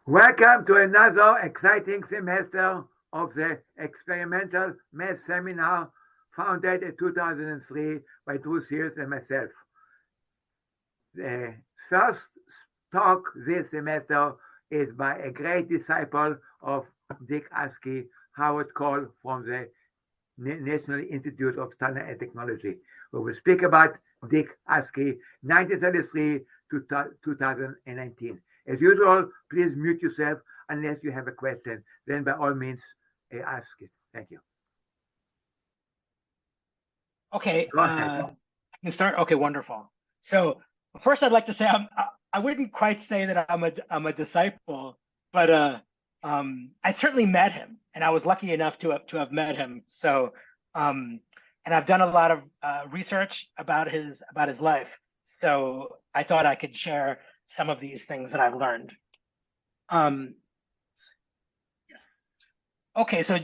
Welcome to another exciting semester of the Experimental Math Seminar founded in 2003 by Drew Seals and myself. The first talk this semester is by a great disciple of Dick Askey, Howard Cohl from the National Institute of Standards and Technology. We will speak about Dick Askey, 1933 to 2019. As usual, please mute yourself unless you have a question. Then by all means, ask it. Thank you. Okay, I can start. Okay, wonderful. So first, I'd like to say I wouldn't quite say that I'm a disciple, but I certainly met him, and I was lucky enough to have met him. So and I've done a lot of research about his life. So I thought I could share some of these things that I've learned. Yes. Okay, so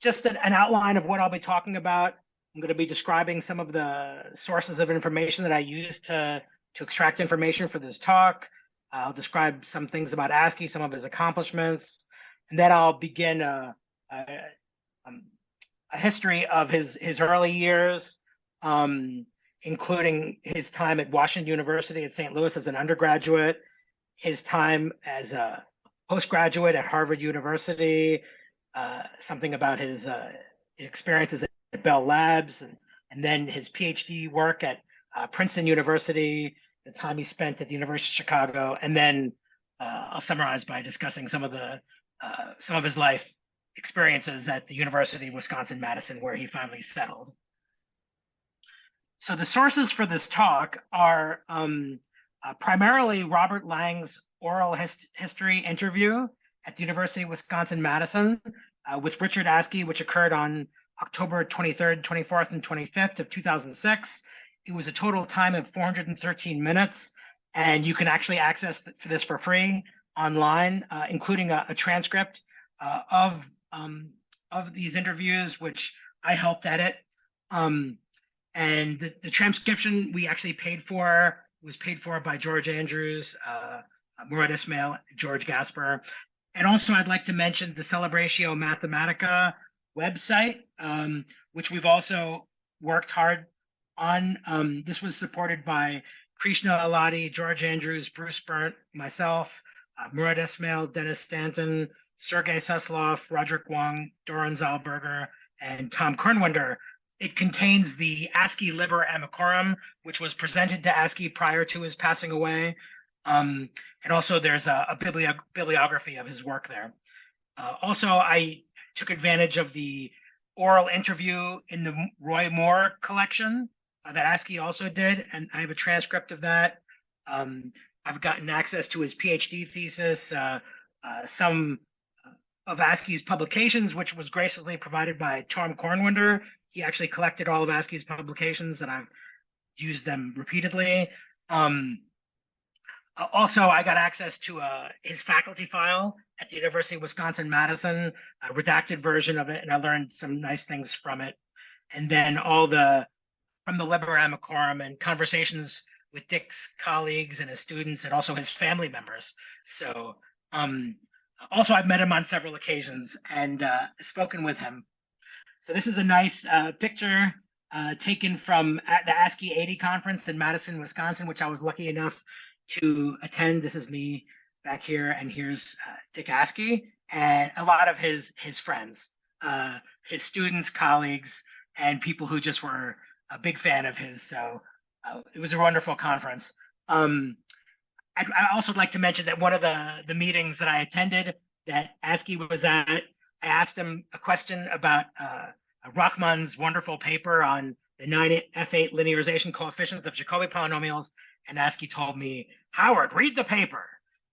just an outline of what I'll be talking about. I'm going to be describing some of the sources of information that I used to extract information for this talk. I'll describe some things about Askey, some of his accomplishments, and then I'll begin a history of his early years, including his time at Washington University at St. Louis as an undergraduate, his time as a postgraduate at Harvard University, something about his experiences at Bell Labs, and then his PhD work at Princeton University, the time he spent at the University of Chicago, and then I'll summarize by discussing some of his life experiences at the University of Wisconsin-Madison, where he finally settled. So the sources for this talk are primarily Robert Lang's oral history interview at the University of Wisconsin-Madison with Richard Askey, which occurred on October 23rd, 24th, and 25th of 2006. It was a total time of 413 minutes, and you can actually access this for free online, including a transcript of these interviews, which I helped edit. And the transcription we actually was paid for by George Andrews, Murad Ismail, George Gasper. And also I'd like to mention the Celebratio Mathematica website, which we've also worked hard on. This was supported by Krishna Alati, George Andrews, Bruce Burnt, myself, Murad Ismail, Dennis Stanton, Sergei Suslov, Roderick Wong, Doran Zalberger, and Tom Kernwinder. It contains the Askey Liber Amicorum, which was presented to Askey prior to his passing away. And also there's a bibliography of his work there. Also, I took advantage of the oral interview in the Roy Moore collection that Askey also did, and I have a transcript of that. I've gotten access to his PhD thesis, some of Askey's publications, which was graciously provided by Tom Kornwinder. He actually collected all of Askey's publications, and I've used them repeatedly. Also, I got access to his faculty file at the University of Wisconsin-Madison, a redacted version of it, and I learned some nice things from it. And then from the Liber Amicorum and conversations with Dick's colleagues and his students and also his family members. So also I've met him on several occasions and spoken with him. So this is a nice picture taken from at the Askey 80 conference in Madison, Wisconsin, which I was lucky enough to attend. This is me back here, and here's Dick Askey and a lot of his friends, his students, colleagues, and people who just were a big fan of his. So it was a wonderful conference. I'd also like to mention that one of the meetings that I attended that Askey was at, I asked him a question about Rachman's wonderful paper on the 9F8 linearization coefficients of Jacobi polynomials, and Askey told me, "Howard, read the paper."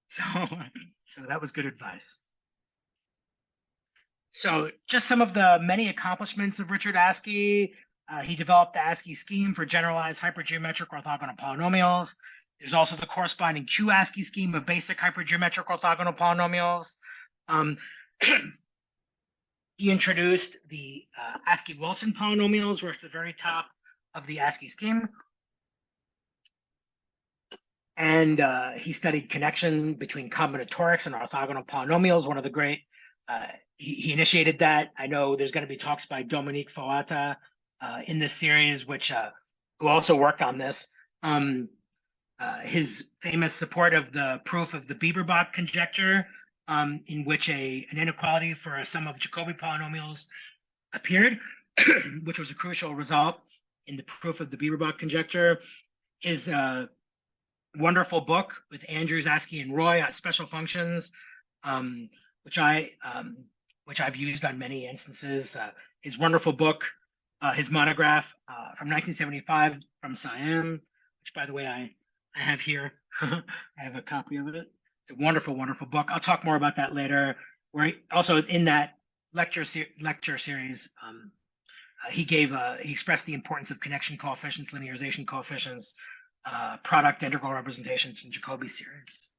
So that was good advice. So just some of the many accomplishments of Richard Askey. He developed the Askey scheme for generalized hypergeometric orthogonal polynomials. There's also the corresponding Q-Askey scheme of basic hypergeometric orthogonal polynomials. He introduced the Askey-Wilson polynomials, which are at the very top of the Askey scheme. and he studied connection between combinatorics and orthogonal polynomials. One of the great, he initiated that. I know there's going to be talks by Dominique Foata in this series, who also worked on this. His famous support of the proof of the Bieberbach conjecture, in which an inequality for a sum of Jacobi polynomials appeared, which was a crucial result in the proof of the Bieberbach conjecture. His wonderful book with Andrews, Askey, and Roy on special functions, which I've used on many instances. His wonderful book, his monograph from 1975 from Siam, which, by the way, I have here. I have a copy of it. It's a wonderful, wonderful book. I'll talk more about that later. Where also in that lecture series, he expressed the importance of connection coefficients, linearization coefficients, product integral representations, and Jacobi series.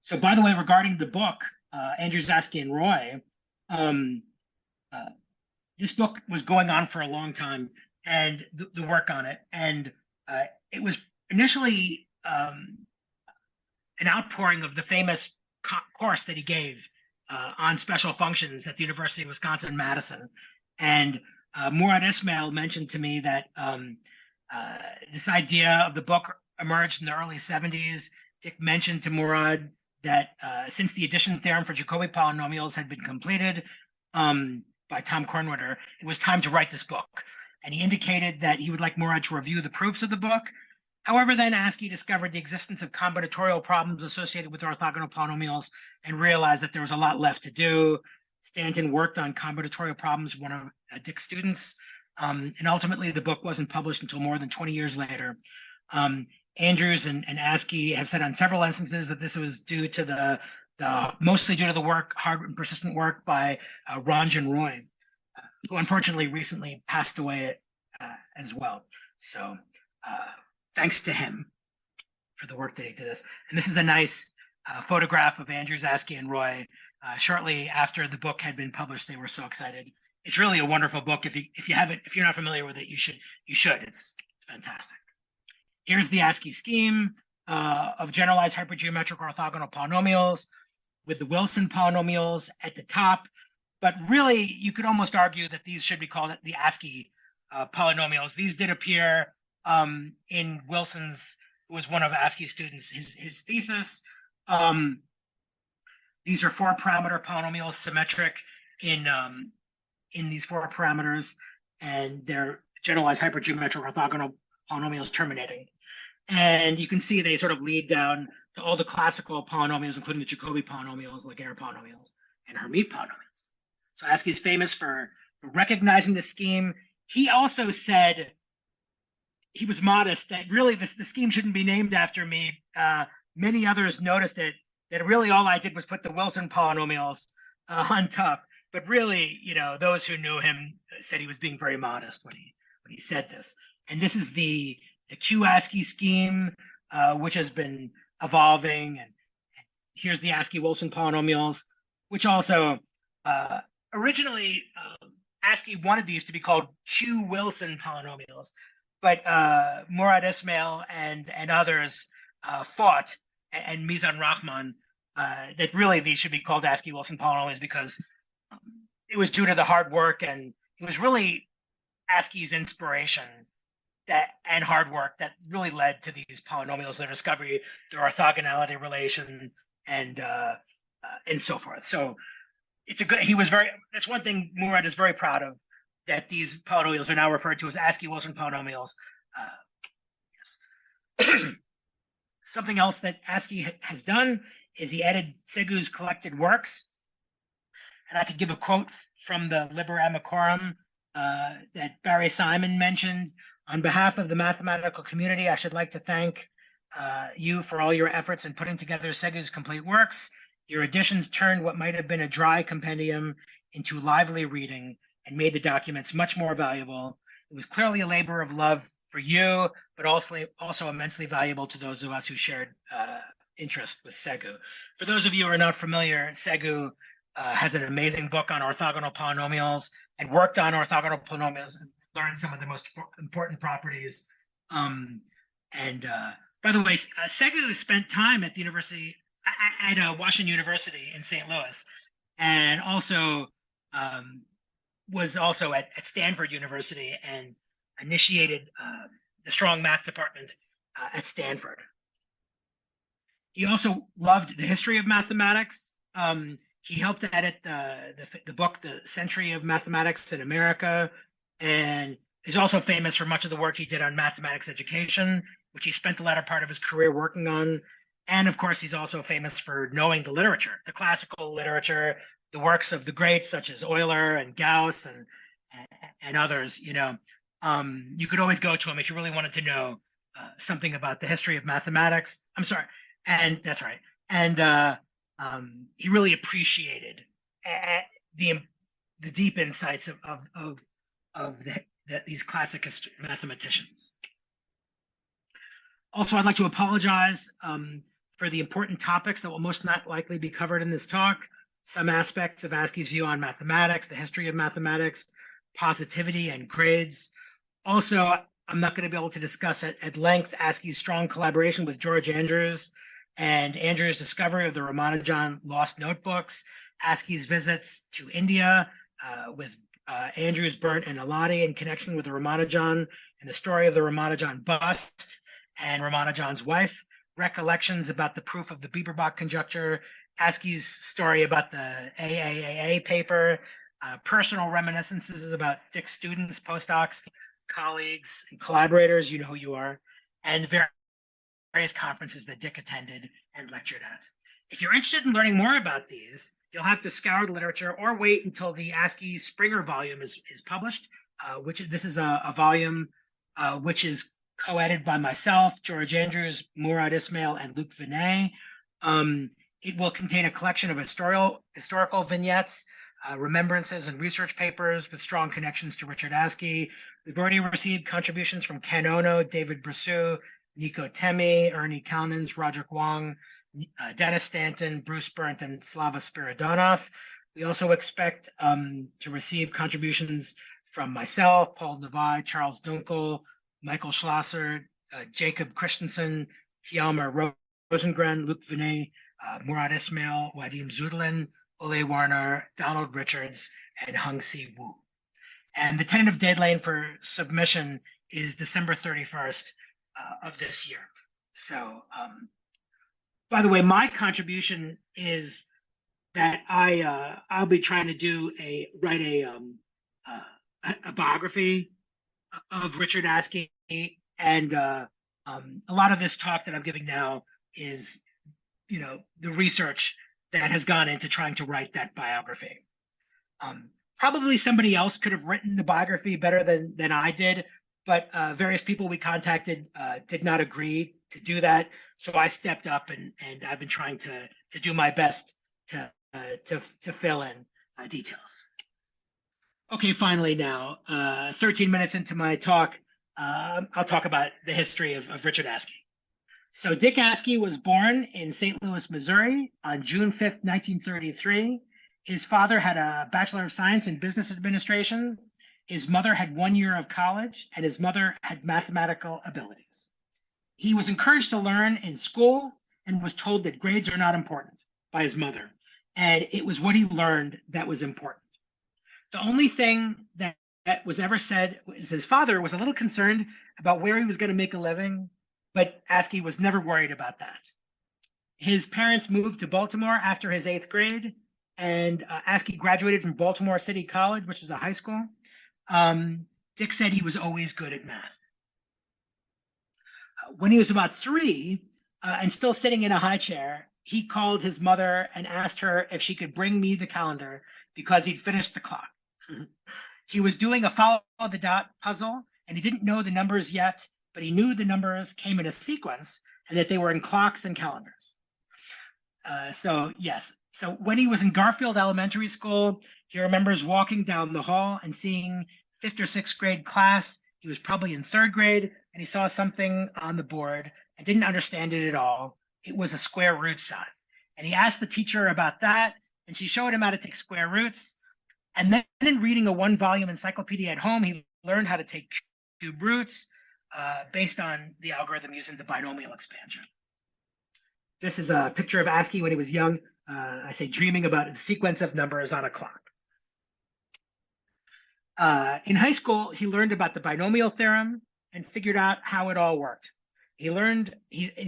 So, by the way, regarding the book, Andrews, Askey, and Roy, this book was going on for a long time, and the work on it, and it was initially an outpouring of the famous course that he gave on special functions at the University of Wisconsin-Madison. And Murad Ismail mentioned to me that this idea of the book emerged in the early 70s. Dick mentioned to Murad that since the addition theorem for Jacobi polynomials had been completed by Tom Kornwitter, it was time to write this book. And he indicated that he would like Murad to review the proofs of the book. However, then Askey discovered the existence of combinatorial problems associated with orthogonal polynomials and realized that there was a lot left to do. Stanton worked on combinatorial problems, one of Dick's students, and ultimately the book wasn't published until more than 20 years later. Andrews and Askey have said on several instances that this was due to the mostly due to the work, hard and persistent work by Ranjan Roy, who unfortunately recently passed away as well. So thanks to him for the work that he did this. And this is a nice photograph of Andrews, Askey, and Roy. Shortly after the book had been published, they were so excited. It's really a wonderful book. If you're not familiar with it, you should. It's fantastic. Here's the Askey scheme of generalized hypergeometric orthogonal polynomials with the Wilson polynomials at the top. But really, you could almost argue that these should be called the Askey polynomials. These did appear in Wilson's, who was one of Askey's students, his thesis. These are 4-parameter polynomials, symmetric in these 4 parameters, and they're generalized hypergeometric orthogonal polynomials terminating. And you can see they sort of lead down to all the classical polynomials, including the Jacobi polynomials, Laguerre polynomials, and Hermite polynomials. So Askey's famous for recognizing the scheme. He also said, he was modest, that really the scheme shouldn't be named after me. Many others noticed it, that really all I did was put the Wilson polynomials on top. But really, those who knew him said he was being very modest when he said this. And this is the Q Askey scheme, which has been evolving. And here's the Askey-Wilson polynomials, which also originally Askey wanted these to be called Q-Wilson polynomials. But Murad Ismail and others fought, and Mizan Rahman, that really these should be called Askey-Wilson polynomials because it was due to the hard work, and it was really Askey's inspiration and hard work that really led to these polynomials, their discovery, their orthogonality relation, and so forth. So that's one thing Murad is very proud of, that these polynomials are now referred to as Askey-Wilson polynomials. Yes. Something else that Askey has done is he added Segu's collected works. And I could give a quote from the Liber Amicorum that Barry Simon mentioned. On behalf of the mathematical community, I should like to thank you for all your efforts in putting together Segu's complete works. Your additions turned what might have been a dry compendium into lively reading and made the documents much more valuable. It was clearly a labor of love for you, but also immensely valuable to those of us who shared interest with Segu. For those of you who are not familiar, Segu has an amazing book on orthogonal polynomials and worked on orthogonal polynomials and learned some of the most important properties. And By the way, Segu spent time at the university, at Washington University in St. Louis, and also was also at Stanford University and initiated the strong math department at Stanford. He also loved the history of mathematics. He helped edit the book, The Century of Mathematics in America, and is also famous for much of the work he did on mathematics education, which he spent the latter part of his career working on. And of course, he's also famous for knowing the literature, the classical literature, the works of the greats such as Euler and Gauss and others. You could always go to him if you really wanted to know something about the history of mathematics. I'm sorry, and that's right. And he really appreciated the deep insights of these classic mathematicians. Also, I'd like to apologize for the important topics that will most not likely be covered in this talk. Some aspects of Askey's view on mathematics, the history of mathematics, positivity, and grids. Also, I'm not going to be able to discuss at length Askey's strong collaboration with George Andrews and Andrews' discovery of the Ramanujan lost notebooks, Askey's visits to India with Andrews, Burnt, and Aladi in connection with the Ramanujan and the story of the Ramanujan bust and Ramanujan's wife, recollections about the proof of the Bieberbach conjecture, Askey's story about the AAAA paper, personal reminiscences about Dick's students, postdocs, colleagues, and collaborators, you know who you are, and various conferences that Dick attended and lectured at. If you're interested in learning more about these, you'll have to scour the literature or wait until the Askey Springer volume is published, this is a volume which is co-edited by myself, George Andrews, Murad Ismail, and Luc Vinay. It will contain a collection of historical vignettes, remembrances, and research papers with strong connections to Richard Askey. We've already received contributions from Ken Ono, David Brissou, Nico Temi, Ernie Kalnins, Roger Wong, Dennis Stanton, Bruce Burnt, and Slava Spiridonov. We also expect to receive contributions from myself, Paul Levi, Charles Dunkel, Michael Schlosser, Jacob Christensen, Hjalmar Rosengren, Luc Vinay, Murad Ismail, Wadim Zudlin, Ole Warner, Donald Richards, and Hung Si Woo. And the tentative deadline for submission is December 31st of this year. So, by the way, my contribution is that I'll be trying to write a biography of Richard Askey, and a lot of this talk that I'm giving now is, the research that has gone into trying to write that biography. Probably somebody else could have written the biography better than I did, but various people we contacted did not agree to do that. So I stepped up and I've been trying to do my best to fill in details. Okay, finally now, 13 minutes into my talk, I'll talk about the history of Richard Askey. So Dick Askey was born in St. Louis, Missouri on June 5th, 1933. His father had a Bachelor of Science in Business Administration. His mother had 1 year of college, and his mother had mathematical abilities. He was encouraged to learn in school and was told that grades are not important by his mother, and it was what he learned that was important. The only thing that was ever said was his father was a little concerned about where he was going to make a living, but Askey was never worried about that. His parents moved to Baltimore after his 8th grade, and Askey graduated from Baltimore City College, which is a high school. Dick said he was always good at math. When he was about 3 and still sitting in a high chair, he called his mother and asked her if she could bring me the calendar because he'd finished the clock. He was doing a follow the dot puzzle, and he didn't know the numbers yet, but he knew the numbers came in a sequence and that they were in clocks and calendars. So when he was in Garfield Elementary School, he remembers walking down the hall and seeing 5th or 6th grade class. He was probably in 3rd grade, and he saw something on the board and didn't understand it at all. It was a square root sign. And he asked the teacher about that, and she showed him how to take square roots. And then in reading a 1-volume encyclopedia at home, he learned how to take cube roots. based on the algorithm using the binomial expansion. This is a picture of Askey when he was young. I say dreaming about a sequence of numbers on a clock. In high school, he learned about the binomial theorem and figured out how it all worked. He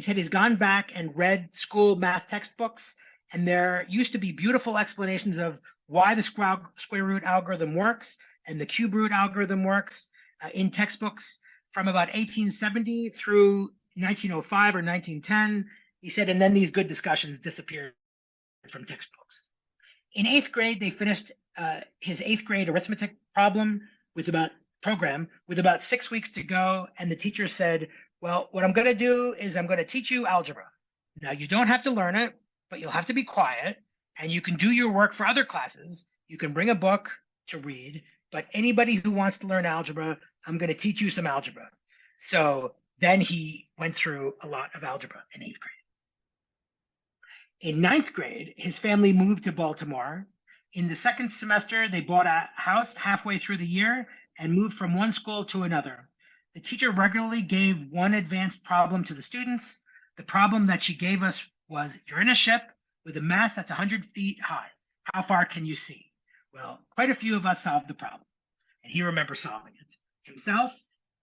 said he's gone back and read school math textbooks, and there used to be beautiful explanations of why the square root algorithm works and the cube root algorithm works in textbooks from about 1870 through 1905 or 1910. He said, and then these good discussions disappeared from textbooks. In 8th grade, they finished his 8th grade arithmetic program with about 6 weeks to go. And the teacher said, well, what I'm going to do is I'm going to teach you algebra. Now, you don't have to learn it, but you'll have to be quiet. And you can do your work for other classes. You can bring a book to read. But anybody who wants to learn algebra, I'm going to teach you some algebra. So then he went through a lot of algebra in 8th grade. In 9th grade, his family moved to Baltimore. In the second semester, they bought a house halfway through the year and moved from one school to another. The teacher regularly gave one advanced problem to the students. The problem that she gave us was, you're in a ship with a mast that's 100 feet high. How far can you see? Well, quite a few of us solved the problem, and he remembers solving it himself,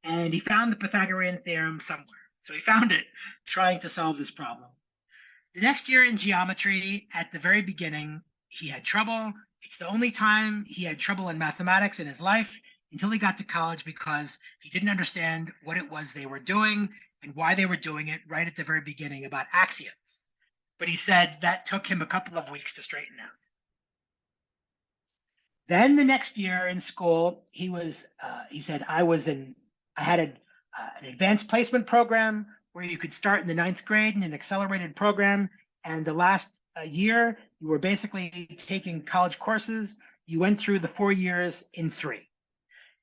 and he found the Pythagorean theorem somewhere. So he found it trying to solve this problem. The next year in geometry, at the very beginning, he had trouble. It's the only time he had trouble in mathematics in his life until he got to college, because he didn't understand what it was they were doing and why they were doing it right at the very beginning about axioms. But he said that took him a couple of weeks to straighten out. Then the next year in school, he said, I had an advanced placement program where you could start in the 9th grade in an accelerated program. And the last year, you were basically taking college courses. You went through the 4 years in 3.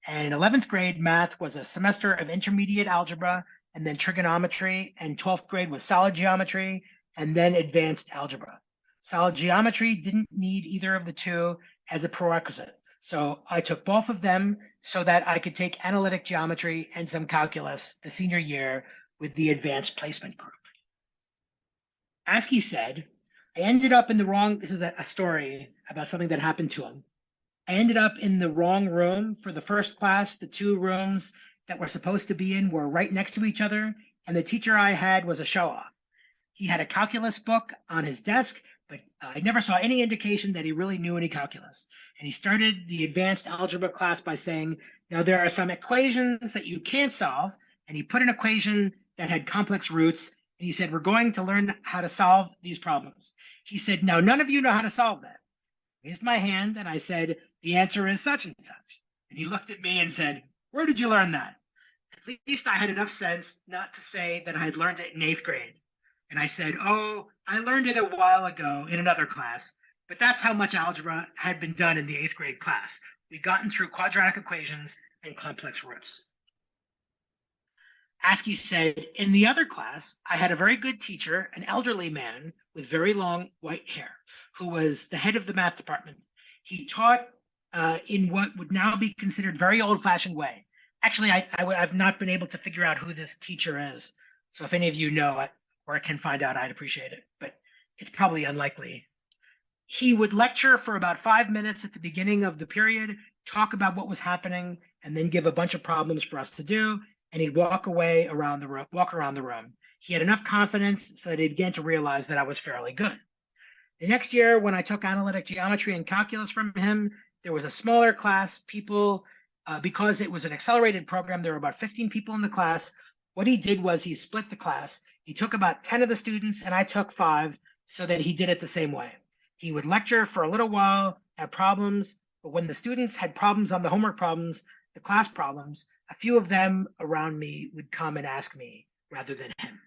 And in 11th grade, math was a semester of intermediate algebra, and then trigonometry, and 12th grade was solid geometry, and then advanced algebra. Solid geometry didn't need either of the two as a prerequisite. So I took both of them so that I could take analytic geometry and some calculus the senior year with the advanced placement group. Askey said, I ended up in the wrong, this is a story about something that happened to him. I ended up in the wrong room for the first class. The 2 rooms that we're supposed to be in were right next to each other, and the teacher I had was a show-off. He had a calculus book on his desk, but I never saw any indication that he really knew any calculus. And he started the advanced algebra class by saying, now there are some equations that you can't solve, and he put an equation that had complex roots, and he said, we're going to learn how to solve these problems. He said, now none of you know how to solve that. I raised my hand, and I said, the answer is such and such. And he looked at me and said, where did you learn that? At least I had enough sense not to say that I had learned it in 8th grade. And I said, oh, I learned it a while ago in another class, but that's how much algebra had been done in the 8th grade class. We'd gotten through quadratic equations and complex roots. Askey said, in the other class, I had a very good teacher, an elderly man with very long white hair, who was the head of the math department. He taught in what would now be considered very old-fashioned way. Actually, I've not been able to figure out who this teacher is. So if any of you know it or can find out, I'd appreciate it. But it's probably unlikely. He would lecture for about 5 minutes at the beginning of the period, talk about what was happening, and then give a bunch of problems for us to do. And he'd walk around the room. He had enough confidence so that he began to realize that I was fairly good. The next year, when I took analytic geometry and calculus from him, there was a smaller class. Because it was an accelerated program, there were about 15 people in the class. What he did was he split the class. He took about 10 of the students, and I took 5, so that he did it the same way. He would lecture for a little while, have problems, but when the students had problems on the homework problems, the class problems, a few of them around me would come and ask me rather than him.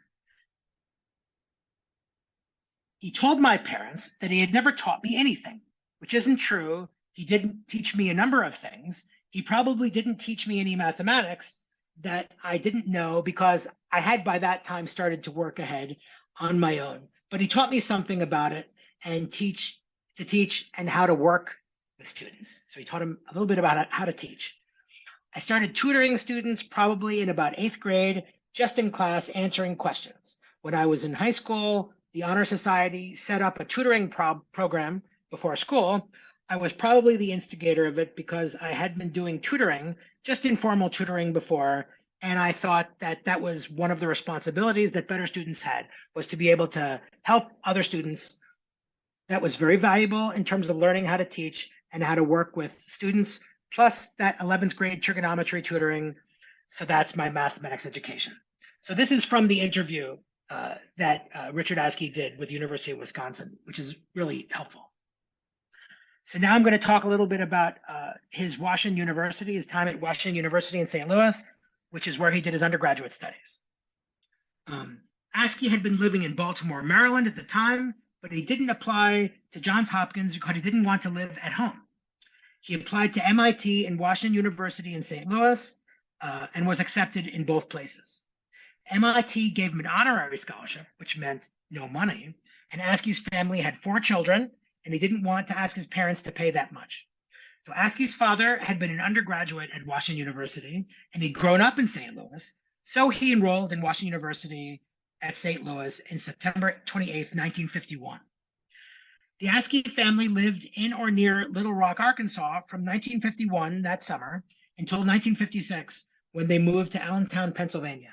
He told my parents that he had never taught me anything, which isn't true. He didn't teach me a number of things. He probably didn't teach me any mathematics that I didn't know, because I had by that time started to work ahead on my own. But he taught me something about it and teach and how to work with students. So he taught him a little bit about how to teach. I started tutoring students probably in about 8th grade, just in class answering questions. When I was in high school, the Honor Society set up a tutoring program before school. I was probably the instigator of it because I had been doing tutoring, just informal tutoring before, and I thought that that was one of the responsibilities that better students had, was to be able to help other students. That was very valuable in terms of learning how to teach and how to work with students, plus that 11th grade trigonometry tutoring. So that's my mathematics education. So this is from the interview that Richard Askey did with the University of Wisconsin, which is really helpful. So now I'm going to talk a little bit about his Washington University, his time at Washington University in St. Louis, which is where he did his undergraduate studies. Askey had been living in Baltimore, Maryland at the time, but he didn't apply to Johns Hopkins because he didn't want to live at home. He applied to MIT and Washington University in St. Louis and was accepted in both places. MIT gave him an honorary scholarship, which meant no money, and Askey's family had 4 children, and he didn't want to ask his parents to pay that much. So Askey's father had been an undergraduate at Washington University, and he'd grown up in St. Louis, so he enrolled in Washington University at St. Louis in September 28, 1951. The Askey family lived in or near Little Rock, Arkansas from 1951, that summer, until 1956, when they moved to Allentown, Pennsylvania.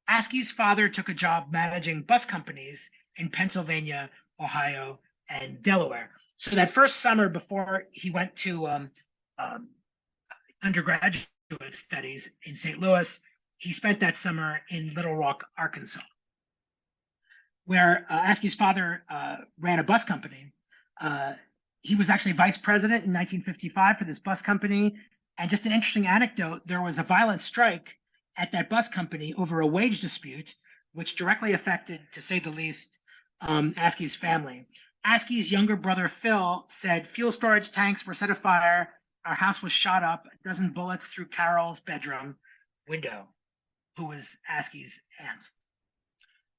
Askey's father took a job managing bus companies in Pennsylvania, Ohio, and Delaware. So that first summer before he went to undergraduate studies in St. Louis, he spent that summer in Little Rock, Arkansas, where Askey's father ran a bus company. He was actually vice president in 1955 for this bus company. And just an interesting anecdote, there was a violent strike at that bus company over a wage dispute, which directly affected, to say the least, Askey's family. Askey's younger brother, Phil, said fuel storage tanks were set afire, our house was shot up, a dozen bullets through Carol's bedroom window, who was Askey's aunt.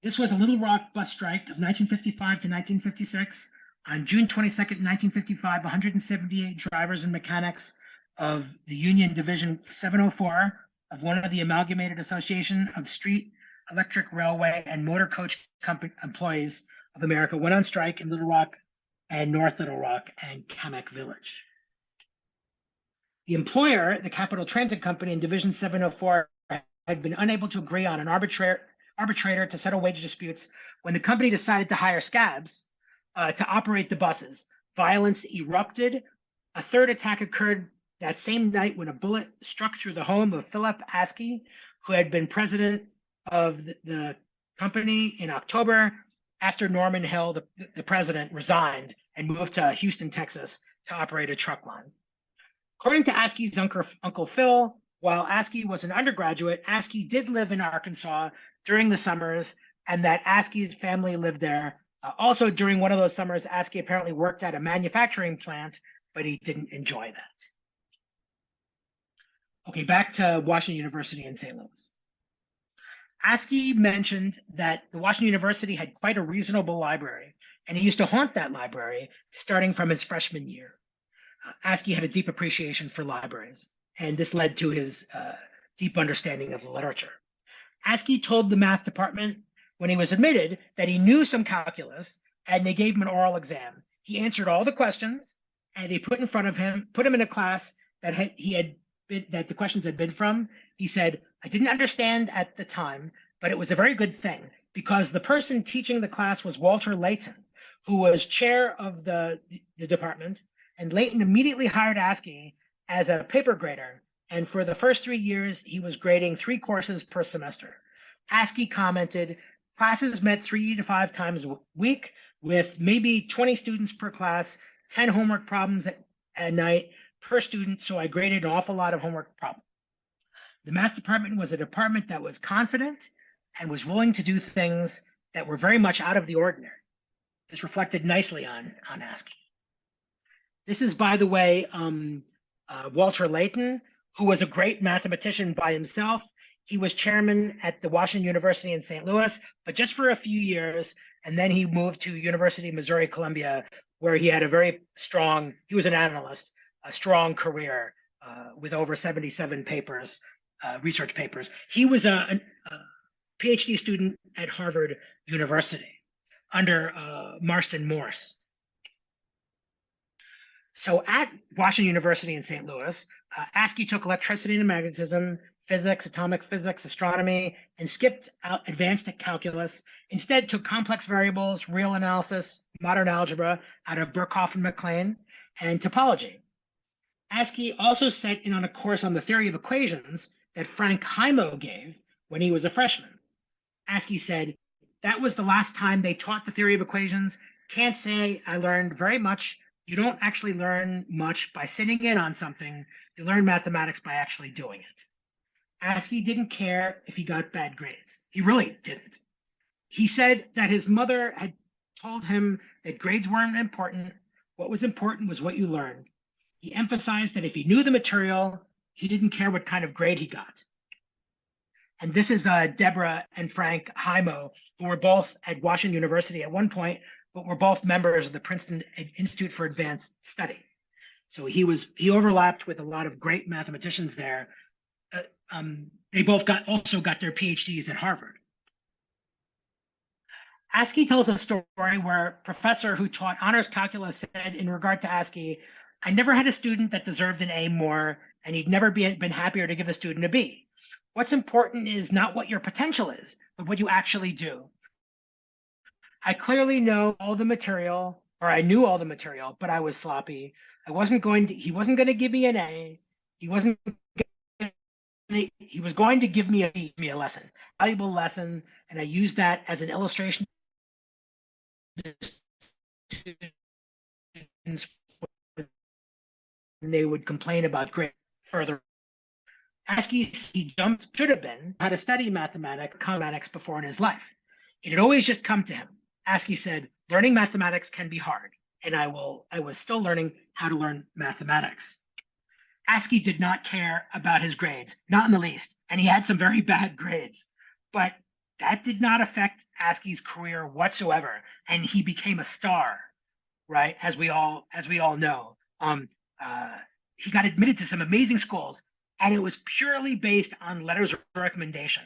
This was a Little Rock bus strike of 1955 to 1956. On June 22nd, 1955, 178 drivers and mechanics of the Union Division 704 of one of the Amalgamated Association of Street, Electric Railway, and Motor Coach Company Employees of America went on strike in Little Rock and North Little Rock and Kamak Village. The employer, the Capital Transit Company in Division 704, had been unable to agree on an arbitrator to settle wage disputes when the company decided to hire scabs to operate the buses. Violence erupted. A third attack occurred that same night when a bullet struck through the home of Philip Askey, who had been president of the company in October after Norman Hill, the president, resigned and moved to Houston, Texas to operate a truck line. According to Askey's Uncle Phil, while Askey was an undergraduate, Askey did live in Arkansas during the summers, and that Askey's family lived there. Also, during one of those summers, Askey apparently worked at a manufacturing plant, but he didn't enjoy that. Okay, back to Washington University in St. Louis. Askey mentioned that the Washington University had quite a reasonable library, and he used to haunt that library starting from his freshman year. Askey had a deep appreciation for libraries, and this led to his deep understanding of the literature. Askey told the math department when he was admitted that he knew some calculus, and they gave him an oral exam. He answered all the questions, and they put him in a class that the questions had been from. He said, I didn't understand at the time, but it was a very good thing because the person teaching the class was Walter Layton, who was chair of the department, and Layton immediately hired Askey as a paper grader. And for the first 3 years, he was grading 3 courses per semester. Askey commented, classes met 3 to 5 times a week with maybe 20 students per class, 10 homework problems at night per student, so I graded an awful lot of homework problems. The math department was a department that was confident and was willing to do things that were very much out of the ordinary. This reflected nicely on Askey. This is, by the way, Walter Layton, who was a great mathematician by himself. He was chairman at the Washington University in St. Louis, but just for a few years, and then he moved to University of Missouri-Columbia, where he had he was an analyst, a strong career with over 77 papers, research papers. He was a PhD student at Harvard University under Marston Morse. So at Washington University in St. Louis, Askey took electricity and magnetism, physics, atomic physics, astronomy, and skipped out advanced calculus. Instead, took complex variables, real analysis, modern algebra out of Birkhoff and MacLean, and topology. Askey also set in on a course on the theory of equations that Frank Heimo gave when he was a freshman. Askey said, "That was the last time they taught the theory of equations. Can't say I learned very much. You don't actually learn much by sitting in on something. You learn mathematics by actually doing it." Askey didn't care if he got bad grades. He really didn't. He said that his mother had told him that grades weren't important. What was important was what you learned. He emphasized that if he knew the material, he didn't care what kind of grade he got. And this is Deborah and Frank Heimo, who were both at Washington University at one point, but were both members of the Princeton Institute for Advanced Study. So he overlapped with a lot of great mathematicians there. They both also got their PhDs at Harvard. Askey tells a story where a professor who taught honors calculus said in regard to Askey, "I never had a student that deserved an A more, and he'd never been happier to give a student a B. What's important is not what your potential is, but what you actually do. I clearly know all the material, or I knew all the material, but I was sloppy. He wasn't going to give me an A. He was going to give me a lesson, a valuable lesson, and I used that as an illustration to students when they would complain about grades further." Askey should have been how to study mathematics before in his life. It had always just come to him. Askey said, "Learning mathematics can be hard, and I was still learning how to learn mathematics." Askey did not care about his grades, not in the least, and he had some very bad grades, but that did not affect Askey's career whatsoever, and he became a star, right? As we all know. He got admitted to some amazing schools, and it was purely based on letters of recommendation.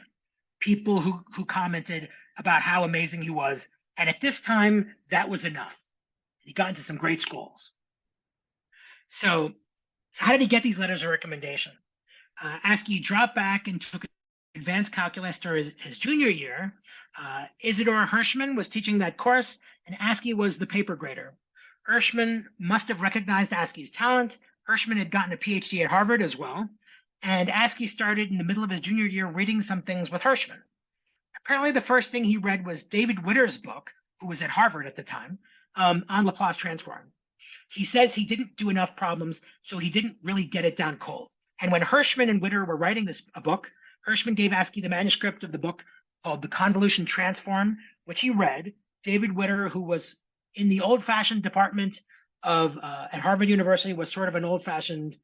People who commented about how amazing he was, and at this time, that was enough. He got into some great schools. So how did he get these letters of recommendation? Askey dropped back and took advanced calculus during his junior year. Isidor Hirschman was teaching that course, and Askey was the paper grader. Hirschman must have recognized Askey's talent. Hirschman had gotten a PhD at Harvard as well, and Askey started in the middle of his junior year reading some things with Hirschman. Apparently, the first thing he read was David Witter's book, who was at Harvard at the time, on Laplace transform. He says he didn't do enough problems, so he didn't really get it down cold. And when Hirschman and Witter were writing a book, Hirschman gave Askey the manuscript of the book called The Convolution Transform, which he read. David Witter, who was in the old-fashioned department at Harvard University, was sort of an old-fashioned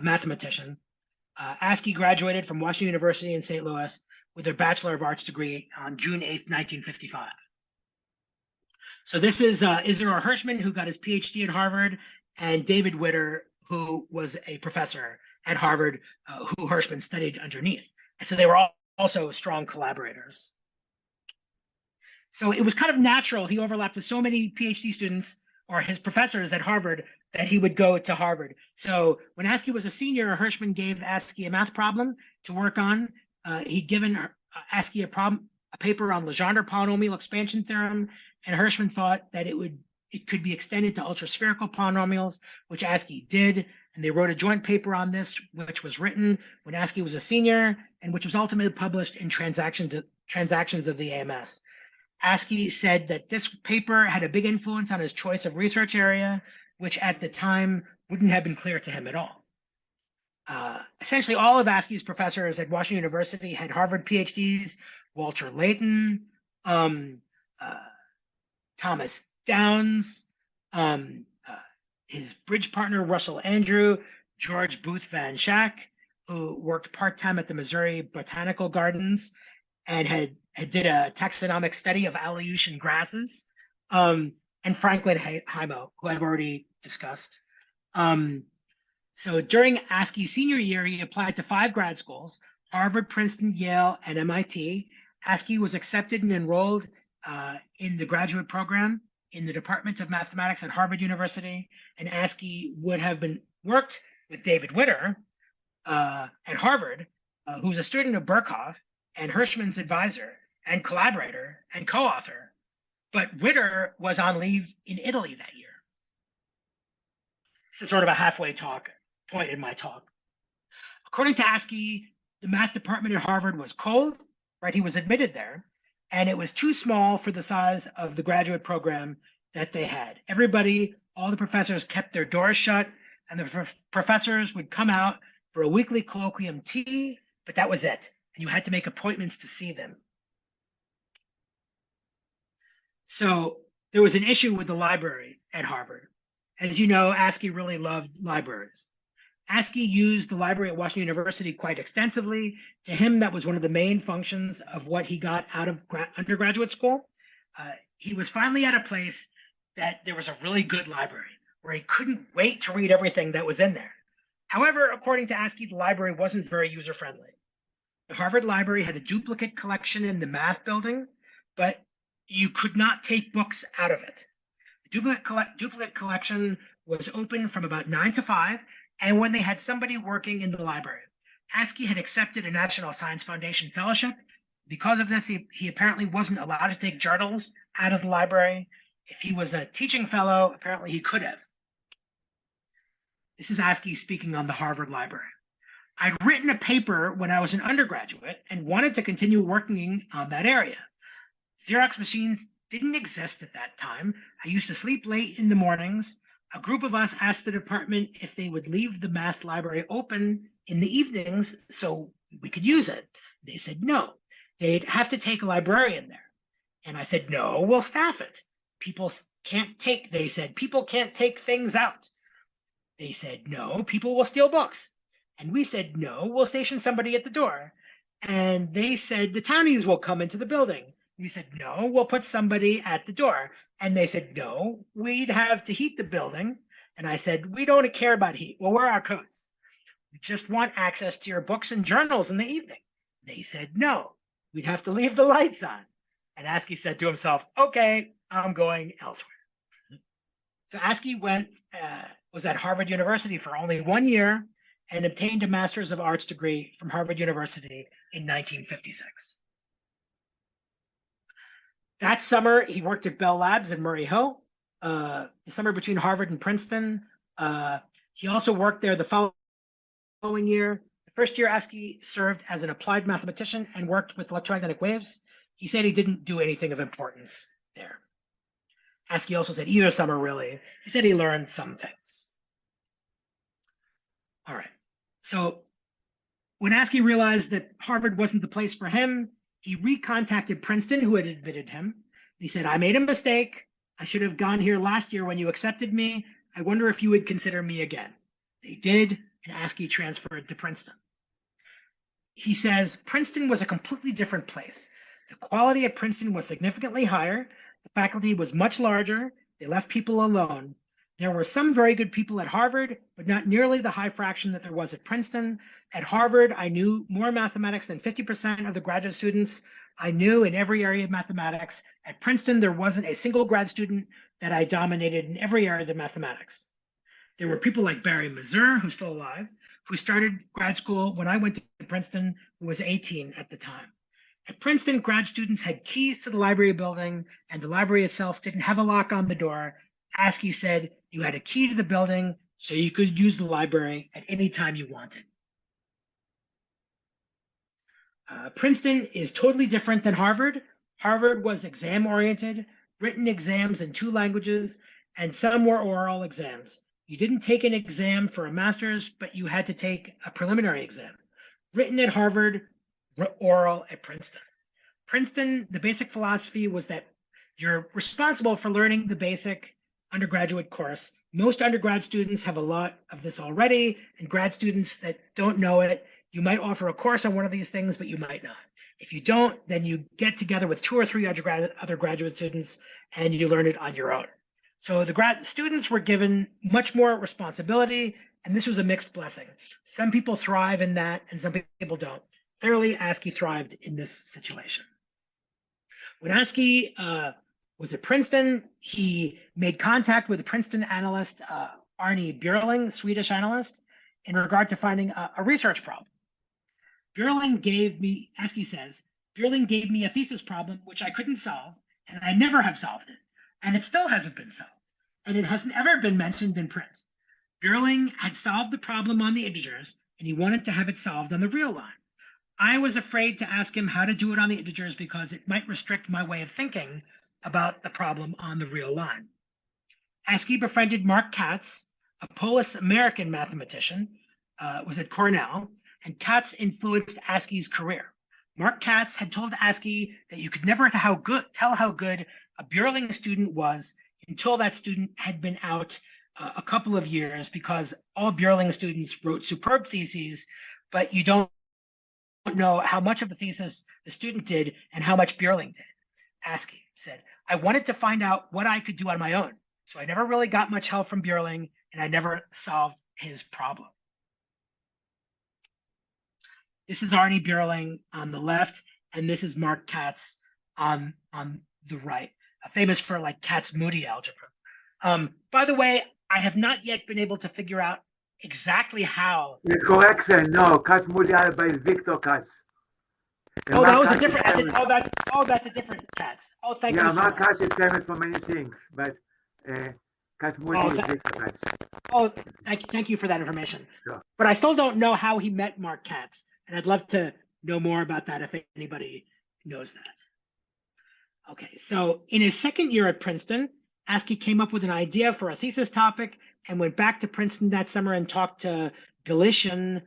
mathematician. Askey graduated from Washington University in St. Louis with a Bachelor of Arts degree on June 8, 1955. So this is Isidor Hirschman, who got his PhD at Harvard, and David Witter, who was a professor at Harvard, who Hirschman studied underneath. And so they were also strong collaborators. So it was kind of natural. He overlapped with so many PhD students or his professors at Harvard that he would go to Harvard. So when Askey was a senior, Hirschman gave Askey a math problem to work on. He'd given Askey a paper on Legendre polynomial expansion theorem, and Hirschman thought that it could be extended to ultraspherical polynomials, which Askey did, and they wrote a joint paper on this, which was written when Askey was a senior, and which was ultimately published in Transactions of the AMS. Askey said that this paper had a big influence on his choice of research area, which at the time wouldn't have been clear to him at all. Essentially, all of Askey's professors at Washington University had Harvard PhDs: Walter Layton, Thomas Downs, his bridge partner Russell Andrew, George Booth Van Schack, who worked part-time at the Missouri Botanical Gardens and had did a taxonomic study of Aleutian grasses, and Franklin Heimo, who I've already discussed. So during Askey's senior year, he applied to 5 grad schools: Harvard, Princeton, Yale, and MIT. Askey was accepted and enrolled in the graduate program in the Department of Mathematics at Harvard University. And Askey would have worked with David Witter at Harvard, who's a student of Birkhoff and Hirschman's advisor and collaborator and co-author. But Witter was on leave in Italy that year. This is sort of a halfway point in my talk. According to Askey, the math department at Harvard was cold, right? He was admitted there, and it was too small for the size of the graduate program that they had. Everybody, all the professors kept their doors shut, and the professors would come out for a weekly colloquium tea, but that was it. And you had to make appointments to see them. So there was an issue with the library at Harvard. As you know, Askey really loved libraries. Askey used the library at Washington University quite extensively. To him, that was one of the main functions of what he got out of undergraduate school. He was finally at a place that there was a really good library where he couldn't wait to read everything that was in there. However, according to Askey, the library wasn't very user-friendly. The Harvard Library had a duplicate collection in the math building, but you could not take books out of it. The duplicate collection was open from about 9 to 5, and when they had somebody working in the library. Askey had accepted a National Science Foundation fellowship. Because of this, he apparently wasn't allowed to take journals out of the library. If he was a teaching fellow, apparently he could have. This is Askey speaking on the Harvard Library. I'd written a paper when I was an undergraduate and wanted to continue working on that area. Xerox machines didn't exist at that time. I used to sleep late in the mornings. A group of us asked the department if they would leave the math library open in the evenings so we could use it. They said no. They'd have to take a librarian there. And I said, no, we'll staff it. People can't take things out. They said, no, people will steal books. And we said, no, we'll station somebody at the door. And they said, the townies will come into the building. We said, no, we'll put somebody at the door. And they said, no, we'd have to heat the building. And I said, we don't care about heat. We'll wear our coats. We just want access to your books and journals in the evening. They said, no, we'd have to leave the lights on. And Askey said to himself, okay, I'm going elsewhere. So Askey was at Harvard University for only 1 year and obtained a Master's of Arts degree from Harvard University in 1956. That summer, he worked at Bell Labs in Murray Hill, the summer between Harvard and Princeton. He also worked there the following year. The first year, Askey served as an applied mathematician and worked with electromagnetic waves. He said he didn't do anything of importance there. Askey also said either summer, really. He said he learned some things. All right. So when Askey realized that Harvard wasn't the place for him, he recontacted Princeton, who had admitted him. He said, I made a mistake. I should have gone here last year when you accepted me. I wonder if you would consider me again. They did, and Askey transferred to Princeton. He says, Princeton was a completely different place. The quality at Princeton was significantly higher. The faculty was much larger. They left people alone. There were some very good people at Harvard, but not nearly the high fraction that there was at Princeton. At Harvard, I knew more mathematics than 50% of the graduate students I knew in every area of mathematics. At Princeton, there wasn't a single grad student that I dominated in every area of mathematics. There were people like Barry Mazur, who's still alive, who started grad school when I went to Princeton, who was 18 at the time. At Princeton, grad students had keys to the library building, and the library itself didn't have a lock on the door. Askey said you had a key to the building, so you could use the library at any time you wanted. Princeton is totally different than Harvard. Harvard was exam-oriented, written exams in 2 languages, and some were oral exams. You didn't take an exam for a master's, but you had to take a preliminary exam. Written at Harvard, oral at Princeton. Princeton, the basic philosophy was that you're responsible for learning the basic undergraduate course. Most undergrad students have a lot of this already, and grad students that don't know it, you might offer a course on one of these things, but you might not. If you don't, then you get together with 2 or 3 other graduate students and you learn it on your own. So the grad students were given much more responsibility. and this was a mixed blessing. Some people thrive in that, and some people don't. Clearly, Askey thrived in this situation. When Askey was at Princeton, he made contact with the Princeton analyst, Arne Björling, Swedish analyst, in regard to finding a research problem. Björling gave me, Askey says, Björling gave me a thesis problem which I couldn't solve, and I never have solved it. And it still hasn't been solved. And it hasn't ever been mentioned in print. Björling had solved the problem on the integers, and he wanted to have it solved on the real line. I was afraid to ask him how to do it on the integers because it might restrict my way of thinking about the problem on the real line. Askey befriended Mark Katz, a Polish-American mathematician, was at Cornell, and Katz influenced Askey's career. Mark Katz had told Askey that you could never tell how good a Björling student was until that student had been out a couple of years, because all Björling students wrote superb theses, but you don't know how much of the thesis the student did and how much Björling did. Askey said, I wanted to find out what I could do on my own, so I never really got much help from Björling, and I never solved his problem. This is Arne Björling on the left, and this is Mark Katz on the right, famous for like Katz-Moody algebra. By the way, I have not yet been able to figure out exactly how. It's correction. No, Katz-Moody algebra is Victor Katz. Oh, that was a different. That's a different Katz. Oh, thank you. Yeah, Mark Katz is famous for many things, but Katz-Moody is Victor Katz. Oh, thank you for that information. Sure. But I still don't know how he met Mark Katz, and I'd love to know more about that if anybody knows that. Okay, so in his second year at Princeton, Askey came up with an idea for a thesis topic and went back to Princeton that summer and talked to Galician,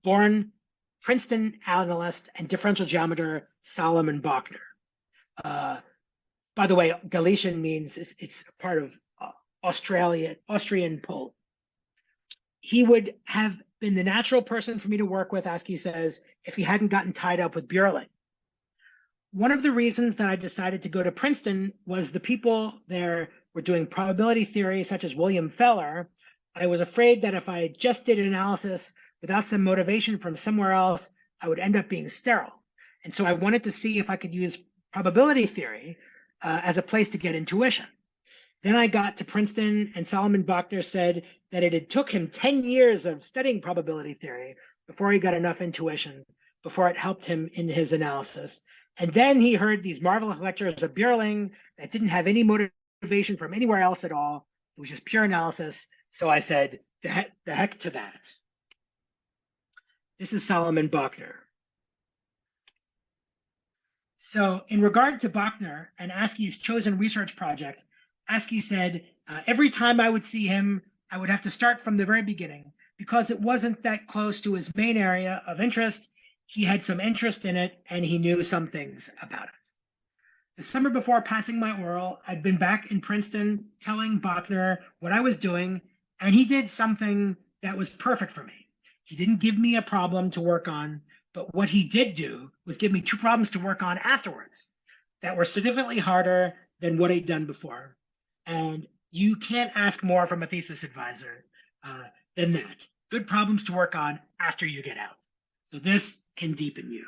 born Princeton analyst and differential geometer Solomon Bachner. By the way, Galician means it's part of Austrian Poland. He would have been the natural person for me to work with, Askey says, if he hadn't gotten tied up with Björling. One of the reasons that I decided to go to Princeton was the people there were doing probability theory, such as William Feller. I was afraid that if I just did an analysis without some motivation from somewhere else, I would end up being sterile. And so I wanted to see if I could use probability theory as a place to get intuition. Then I got to Princeton, and Solomon Bachner said that it had took him 10 years of studying probability theory before he got enough intuition, before it helped him in his analysis. And then he heard these marvelous lectures of Björling that didn't have any motivation from anywhere else at all. It was just pure analysis. So I said, the heck to that. This is Solomon Bachner. So in regard to Bachner and Askey's chosen research project, Askey said, every time I would see him, I would have to start from the very beginning because it wasn't that close to his main area of interest. He had some interest in it, and he knew some things about it. The summer before passing my oral, I'd been back in Princeton telling Bachner what I was doing, and he did something that was perfect for me. He didn't give me a problem to work on, but what he did do was give me 2 problems to work on afterwards that were significantly harder than what I'd done before. And you can't ask more from a thesis advisor than that. Good problems to work on after you get out. So this can deepen you.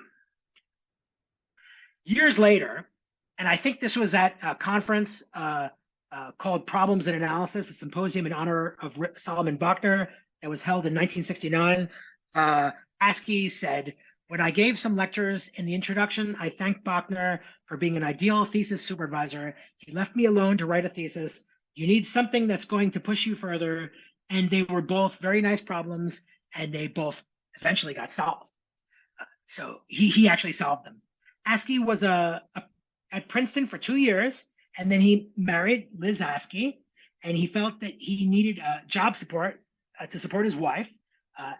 Years later, and I think this was at a conference called Problems in Analysis, a symposium in honor of Solomon Bachner that was held in 1969, Askey said, when I gave some lectures in the introduction, I thanked Bachner for being an ideal thesis supervisor. He left me alone to write a thesis. You need something that's going to push you further. And they were both very nice problems, and they both eventually got solved. So he actually solved them. Askey was at Princeton for 2 years, and then he married Liz Askey, and he felt that he needed job support to support his wife.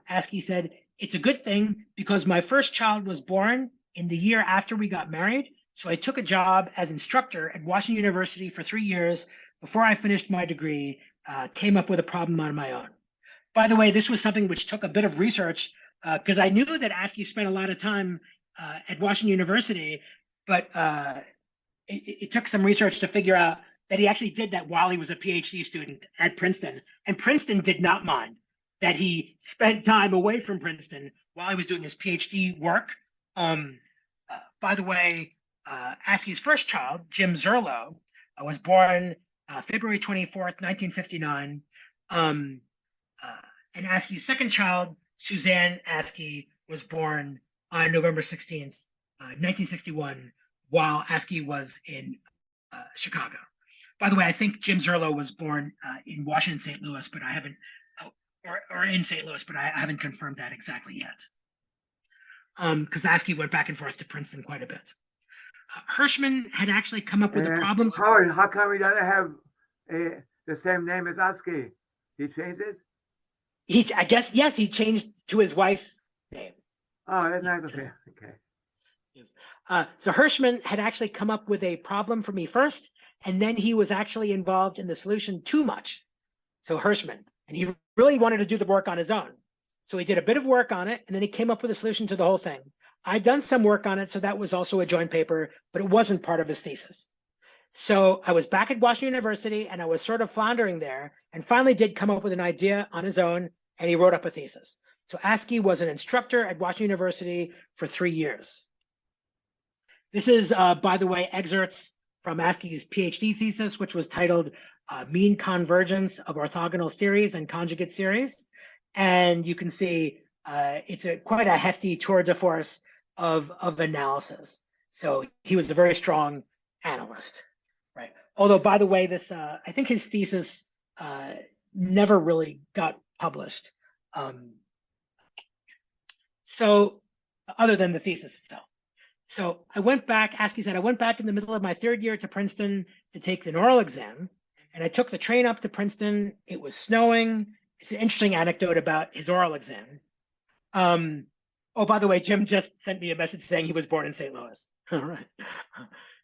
Askey said, it's a good thing because my first child was born in the year after we got married, so I took a job as instructor at Washington University for 3 years before I finished my degree, came up with a problem on my own. By the way, this was something which took a bit of research because I knew that Askey spent a lot of time at Washington University, but it took some research to figure out that he actually did that while he was a PhD student at Princeton. And Princeton did not mind that he spent time away from Princeton while he was doing his PhD work. By the way, Askey's first child, Jim Zerlo, was born February 24th, 1959. And Askey's second child, Suzanne Askey, was born on November 16th, 1961, while Askey was in Chicago. By the way, I think Jim Zerlo was born in Washington, St. Louis, but I haven't, or in St. Louis, but I haven't confirmed that exactly yet. Because Askey went back and forth to Princeton quite a bit. Hirschman had actually come up with a problem. How come he doesn't have the same name as Askey? He changed it? I guess, yes, he changed to his wife's name. Oh, that's nice. Okay. Okay. Yes. So Hirschman had actually come up with a problem for me first, and then he was actually involved in the solution too much. So Hirschman, and he really wanted to do the work on his own. So he did a bit of work on it, and then he came up with a solution to the whole thing. I'd done some work on it, so that was also a joint paper, but it wasn't part of his thesis. So I was back at Washington University, and I was sort of floundering there, and finally did come up with an idea on his own, and he wrote up a thesis. So Askey was an instructor at Washington University for 3 years. This is, by the way, excerpts from Askey's PhD thesis, which was titled Mean Convergence of Orthogonal Series and Conjugate Series. And you can see it's quite a hefty tour de force of analysis. So he was a very strong analyst, right? Although, by the way, this I think his thesis never really got published. So other than the thesis itself. So I went back, Askey said, I went back in the middle of my third year to Princeton to take an oral exam. And I took the train up to Princeton. It was snowing. It's an interesting anecdote about his oral exam. Oh, by the way, Jim just sent me a message saying he was born in St. Louis. All right.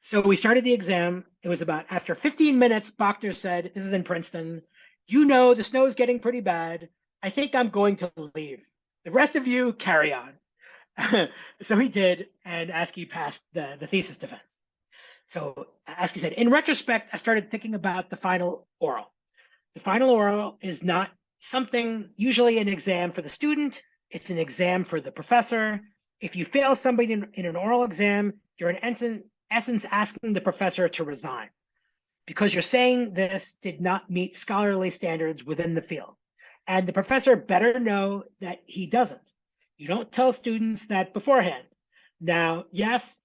So we started the exam. It was about after 15 minutes, Bachner said, this is in Princeton, you know, the snow is getting pretty bad. I think I'm going to leave. The rest of you carry on. So he did, and Askey passed the thesis defense. So Askey said, in retrospect, I started thinking about the final oral. The final oral is not something, usually an exam for the student. It's an exam for the professor. If you fail somebody in an oral exam, you're in essence asking the professor to resign because you're saying this did not meet scholarly standards within the field. And the professor better know that he doesn't. You don't tell students that beforehand. Now, yes,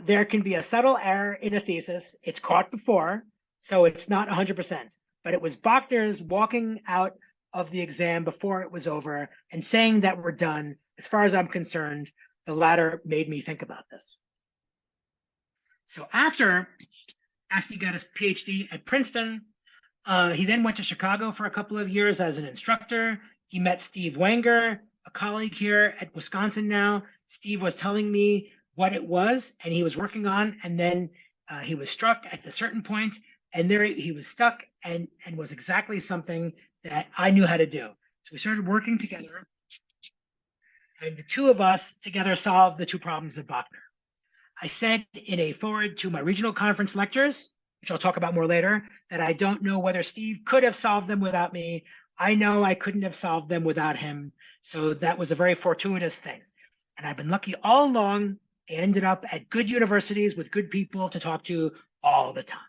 there can be a subtle error in a thesis. It's caught before, so it's not 100%. But it was Bachner's walking out of the exam before it was over and saying that we're done. As far as I'm concerned, the latter made me think about this. So after Askey got his PhD at Princeton, he then went to Chicago for a couple of years as an instructor. He met Steve Wenger, a colleague here at Wisconsin now. Steve was telling me what it was and he was working on, and then he was struck at a certain point, and there he was stuck and was exactly something that I knew how to do. So we started working together, and the two of us together solved the two problems of Bachner. I said in a forward to my regional conference lectures, which I'll talk about more later, that I don't know whether Steve could have solved them without me. I know I couldn't have solved them without him. So that was a very fortuitous thing. And I've been lucky all along. I ended up at good universities with good people to talk to all the time.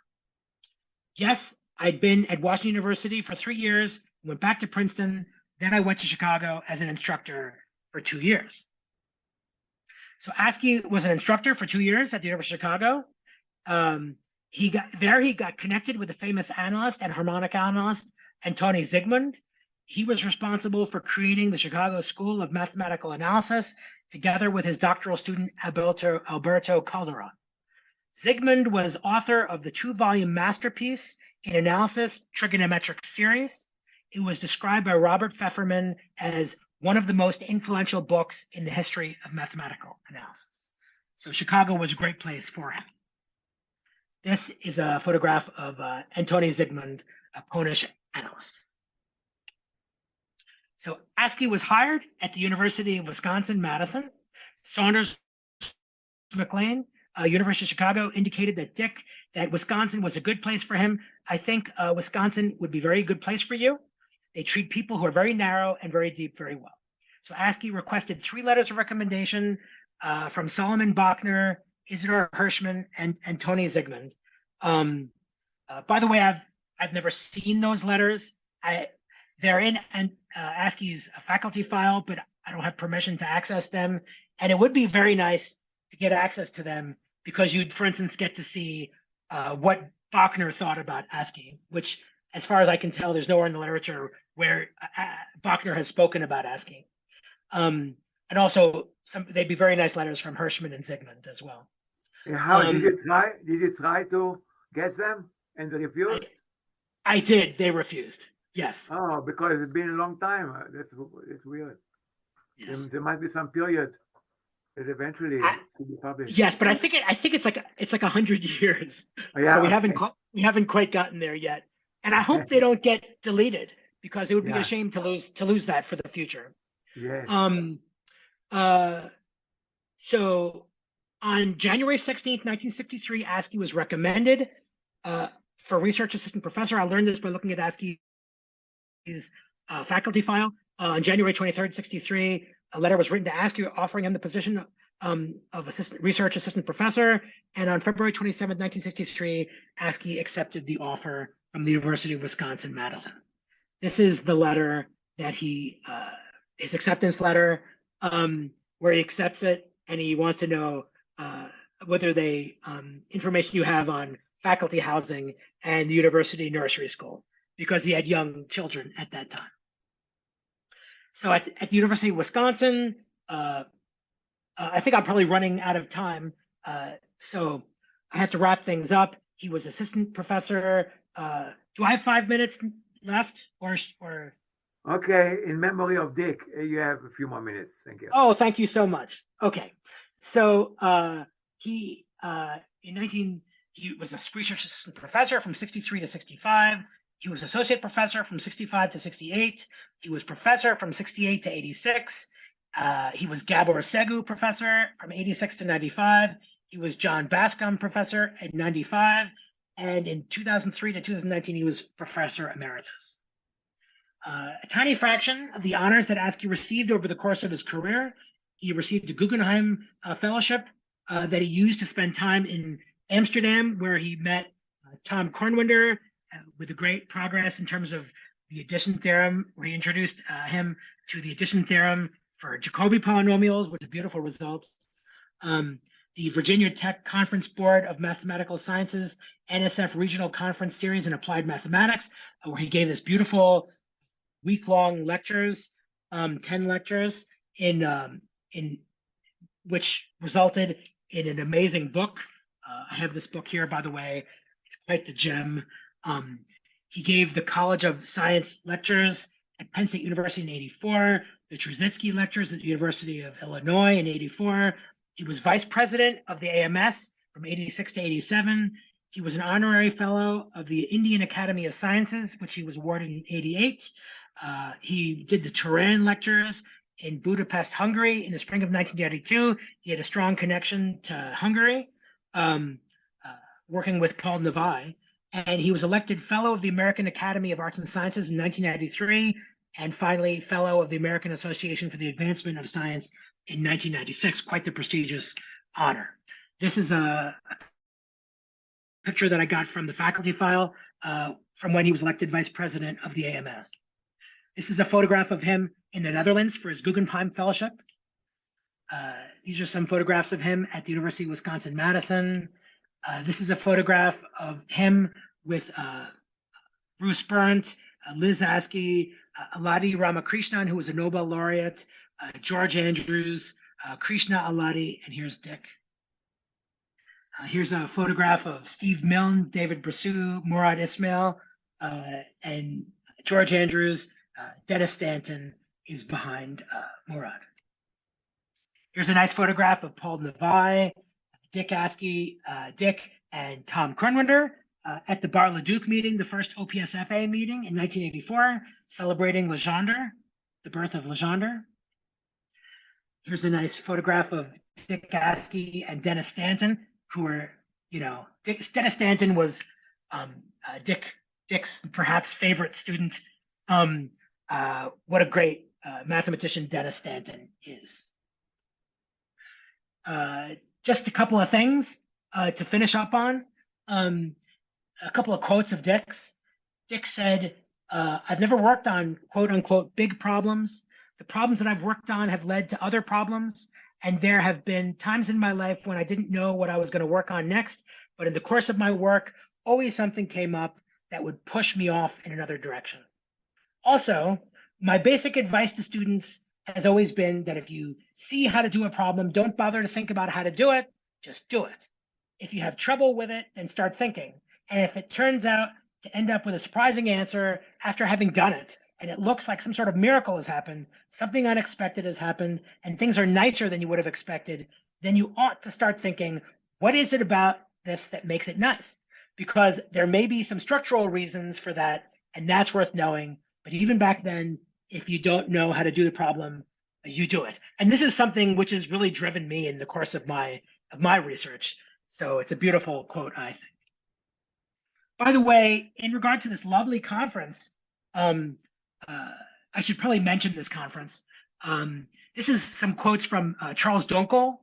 Yes, I'd been at Washington University for 3 years, went back to Princeton. Then I went to Chicago as an instructor for 2 years. So Askey was an instructor for 2 years at the University of Chicago. He got connected with the famous analyst and harmonic analyst, Antoni Zygmund. He was responsible for creating the Chicago School of Mathematical Analysis together with his doctoral student, Alberto Calderon. Zygmund was author of the 2-volume masterpiece in analysis, Trigonometric Series. It was described by Robert Pfefferman as one of the most influential books in the history of mathematical analysis. So Chicago was a great place for him. This is a photograph of Antoni Zygmund, a Polish analyst. So Askey was hired at the University of Wisconsin-Madison. Saunders McLean University of Chicago indicated that Wisconsin was a good place for him. I think Wisconsin would be a very good place for you. They treat people who are very narrow and very deep very well. So Askey requested 3 letters of recommendation from Solomon Bachner, Isidor Hirschman, and Tony Zygmunt. By the way, I've never seen those letters. They're in Askey's faculty file, but I don't have permission to access them. And it would be very nice to get access to them because you'd, for instance, get to see what Bachner thought about Askey, which, as far as I can tell, there's nowhere in the literature where Bachner has spoken about Askey. And also, they'd be very nice letters from Hirschman and Zygmunt as well. How did you try? Did you try to get them and they refused? I did. They refused. Yes. Oh, because it's been a long time. That's weird. Yes. There might be some period that eventually will be published. Yes, but I think it's like 100 years. Oh, yeah, so we haven't quite gotten there yet. And I hope they don't get deleted because it would be a shame to lose that for the future. Yes. So on January 16th, 1963, Askey was recommended for research assistant professor. I learned this by looking at Askey's faculty file. On January 23rd, 63, a letter was written to Askey offering him the position of research assistant professor. And on February 27th, 1963, Askey accepted the offer from the University of Wisconsin-Madison. This is the letter that his acceptance letter, where he accepts it and he wants to know whether information you have on faculty housing and the university nursery school, because he had young children at that time. So at the University of Wisconsin, I think I'm probably running out of time, so I have to wrap things up. He was assistant professor. Do I have 5 minutes left, or? Okay, in memory of Dick, you have a few more minutes. Thank you. Oh, thank you so much. Okay, so he was a research assistant professor from 63 to 65. He was associate professor from 65 to 68. He was professor from 68 to 86. He was Gabor Segu professor from 86 to 95. He was John Bascom professor at 95. And in 2003 to 2019, he was professor emeritus. A tiny fraction of the honors that Askey received over the course of his career. He received a Guggenheim Fellowship that he used to spend time in Amsterdam, where he met Tom Kornwinder with a great progress in terms of the addition theorem, where he introduced him to the addition theorem for Jacobi polynomials with a beautiful result. The Virginia Tech Conference Board of Mathematical Sciences, NSF Regional Conference Series in Applied Mathematics, where he gave this beautiful week-long lectures, 10 lectures, in which resulted in an amazing book. I have this book here, by the way. It's quite the gem. He gave the College of Science lectures at Penn State University in 84, the Trzecki lectures at the University of Illinois in 84. He was vice president of the AMS from 86 to 87. He was an honorary fellow of the Indian Academy of Sciences, which he was awarded in 88. He did the Turan lectures in Budapest, Hungary in the spring of 1982. He had a strong connection to Hungary, working with Paul Navai. And he was elected fellow of the American Academy of Arts and Sciences in 1993, and finally fellow of the American Association for the Advancement of Science in 1996, quite the prestigious honor. This is a picture that I got from the faculty file from when he was elected vice president of the AMS. This is a photograph of him in the Netherlands for his Guggenheim Fellowship. These are some photographs of him at the University of Wisconsin-Madison. This is a photograph of him with Bruce Berndt, Liz Askey, Aladi Ramakrishnan, who was a Nobel laureate, George Andrews, Krishna Aladi, and here's Dick. Here's a photograph of Steve Milne, David Brasou, Murad Ismail, and George Andrews. Dennis Stanton is behind Murad. Here's a nice photograph of Paul Navai, Dick Askey, Dick, and Tom Kornwinder at the Bar-le-Duc meeting, the first OPSFA meeting in 1984, celebrating Legendre, the birth of Legendre. Here's a nice photograph of Dick Askey and Dennis Stanton, who were, Dennis Stanton was Dick's perhaps favorite student. What a great mathematician Dennis Stanton is. Just a couple of things to finish up on. A couple of quotes of Dick's. Dick said, I've never worked on quote unquote big problems. The problems that I've worked on have led to other problems. And there have been times in my life when I didn't know what I was going to work on next. But in the course of my work, always something came up that would push me off in another direction. Also, my basic advice to students has always been that if you see how to do a problem, don't bother to think about how to do it, just do it. If you have trouble with it, then start thinking. And if it turns out to end up with a surprising answer after having done it, and it looks like some sort of miracle has happened, something unexpected has happened, and things are nicer than you would have expected, then you ought to start thinking, what is it about this that makes it nice? Because there may be some structural reasons for that, and that's worth knowing. But even back then, if you don't know how to do the problem, you do it. And this is something which has really driven me in the course of my research. So it's a beautiful quote, I think. By the way, in regard to this lovely conference, I should probably mention this conference. This is some quotes from Charles Dunkel,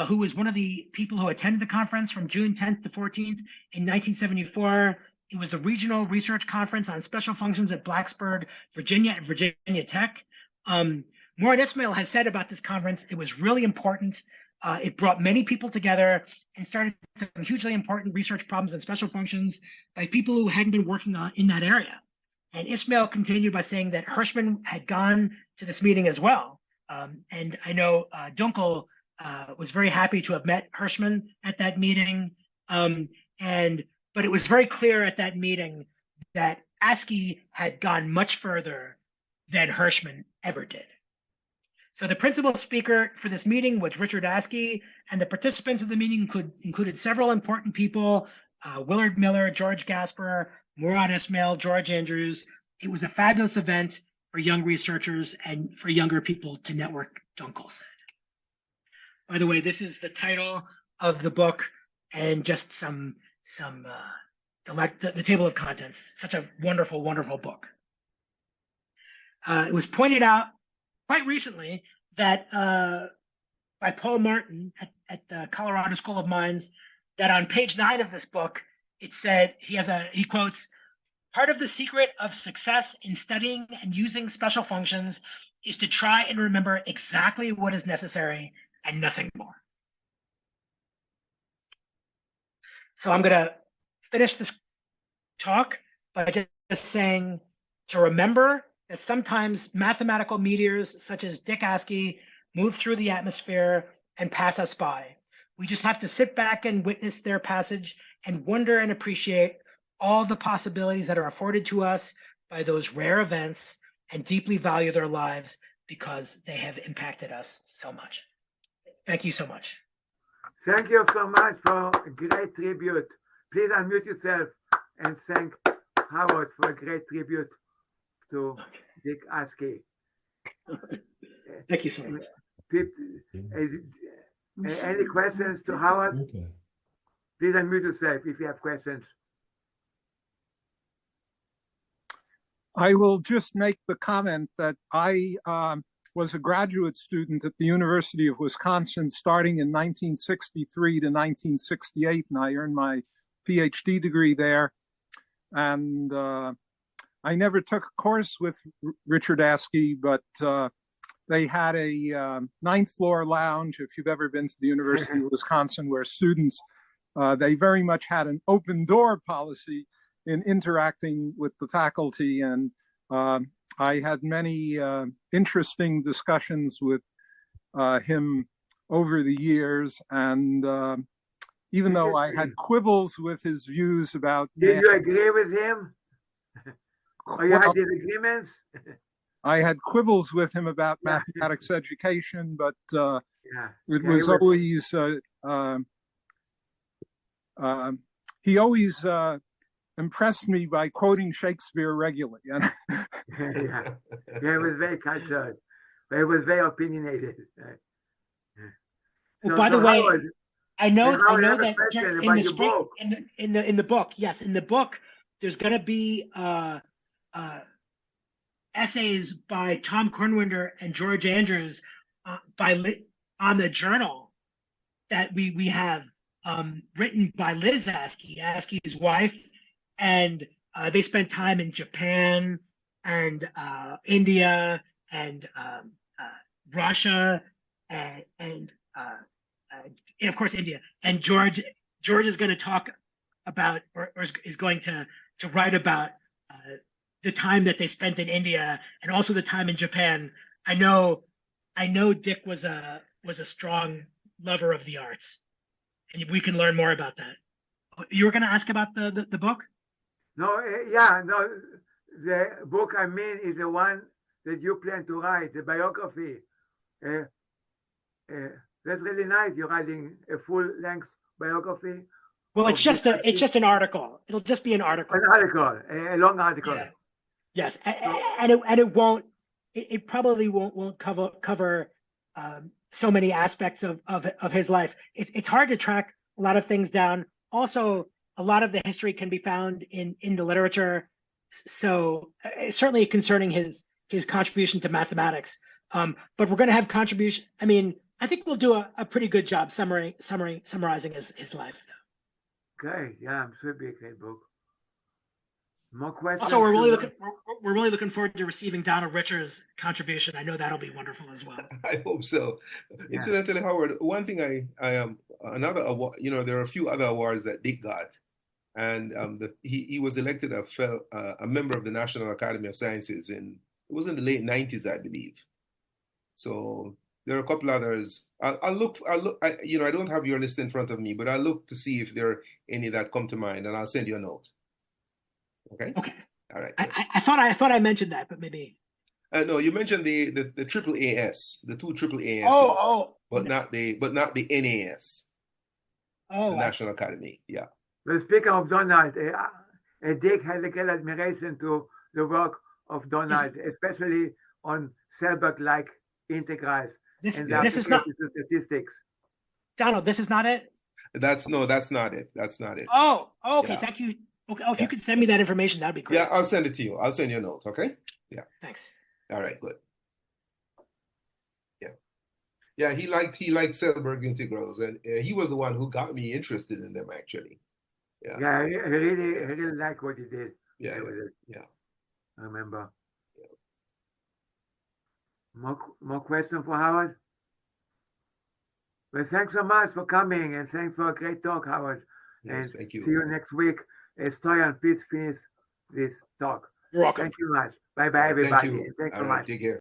who was one of the people who attended the conference from June 10th to 14th in 1974. It was the Regional Research Conference on Special Functions at Blacksburg, Virginia, at Virginia Tech. Moran Ismail has said about this conference, it was really important. It brought many people together and started some hugely important research problems and special functions by people who hadn't been working in that area. And Ismail continued by saying that Hirschman had gone to this meeting as well. And I know Dunkel was very happy to have met Hirschman at that meeting. But it was very clear at that meeting that Askey had gone much further than Hirschman ever did. So the principal speaker for this meeting was Richard Askey, and the participants of the meeting included several important people, Willard Miller, George Gasper, Murad Ismail, George Andrews. It was a fabulous event for young researchers and for younger people to network, Dunkel said. By the way, this is the title of the book and just the table of contents. Such a wonderful, wonderful book. It was pointed out quite recently that by Paul Martin at the Colorado School of Mines, that on page 9 of this book, it said, he quotes, part of the secret of success in studying and using special functions is to try and remember exactly what is necessary and nothing more. So I'm going to finish this talk by just saying to remember that sometimes mathematical meteors such as Dick Askey move through the atmosphere and pass us by. We just have to sit back and witness their passage and wonder and appreciate all the possibilities that are afforded to us by those rare events and deeply value their lives because they have impacted us so much. Thank you so much. Thank you so much for a great tribute. Please unmute yourself and thank Howard for a great tribute to Dick Askey. Thank you so much. Any questions to Howard? Okay. Please unmute yourself if you have questions. I will just make the comment that I was a graduate student at the University of Wisconsin starting in 1963 to 1968, and I earned my PhD degree there. And I never took a course with Richard Askey, but they had a ninth floor lounge, if you've ever been to the University of Wisconsin, where students, they very much had an open door policy in interacting with the faculty. And I had many interesting discussions with him over the years. And even though I had quibbles with his views about... Did you agree with him? Or you had disagreements? I had quibbles with him about mathematics education, but it was always... he always impressed me by quoting Shakespeare regularly. Yeah, it was very cultured, but it was very opinionated. So, by the way, I know And I have a that question in about the your spring book. in the book, yes, in the book, there's gonna be essays by Tom Cornwinder and George Andrews on the journal that we have written by Liz Askey, Askey's wife, and they spent time in Japan and India and Russia and of course India. And George is going to talk about or is going to write about the time that they spent in India and also the time in Japan. I know Dick was a strong lover of the arts, and we can learn more about that. You were going to ask about the book? No, the book I mean is the one that you plan to write, the biography. That's really nice. You're writing a full-length biography. Well, it's just an article. It'll just be an article. An article, a long article. Yeah. Yes, and it probably won't cover so many aspects of his life. It's hard to track a lot of things down. Also, a lot of the history can be found in the literature. So certainly concerning his contribution to mathematics. But we're going to have contribution. I mean, I think we'll do a pretty good job summarizing his life. Okay, yeah, I'm sure it'll be a great book. More questions? Also, we're really looking forward to receiving Donald Richard's contribution. I know that'll be wonderful as well. I hope so. Yeah. Incidentally, Howard, one thing I am another award. There are a few other awards that Dick got, and he was elected a member of the National Academy of Sciences it was in the late 90s, I believe. So there are a couple others. I'll look. I don't have your list in front of me, but I'll look to see if there are any that come to mind, and I'll send you a note. Okay. All right. I thought I mentioned that, but maybe. No, you mentioned the triple AS, the two triple AS. But not the NAS. Oh, the National Academy. Yeah. Well, speaking of Donald, Dick has a great admiration to the work of Donald, especially on Selbert-like integrals and this is not statistics. Donald, this is not it. That's not it. That's not it. Oh, okay. Yeah. Thank you. Okay. Oh, if you could send me that information, that'd be great. Yeah, I'll send it to you. I'll send you a note. Okay. Yeah. Thanks. All right. Good. Yeah. Yeah. He liked Selbert integrals, and he was the one who got me interested in them, actually. Yeah. Yeah. He really liked what he did. Yeah. Yeah. I remember. Yeah. More questions for Howard? Well, thanks so much for coming, and thanks for a great talk, Howard. Yes, and thank you. See you next week. Stoyan, please finish this talk. You're welcome. Thank you much. Bye-bye, everybody. Thank you. Thanks All so right, much. take care.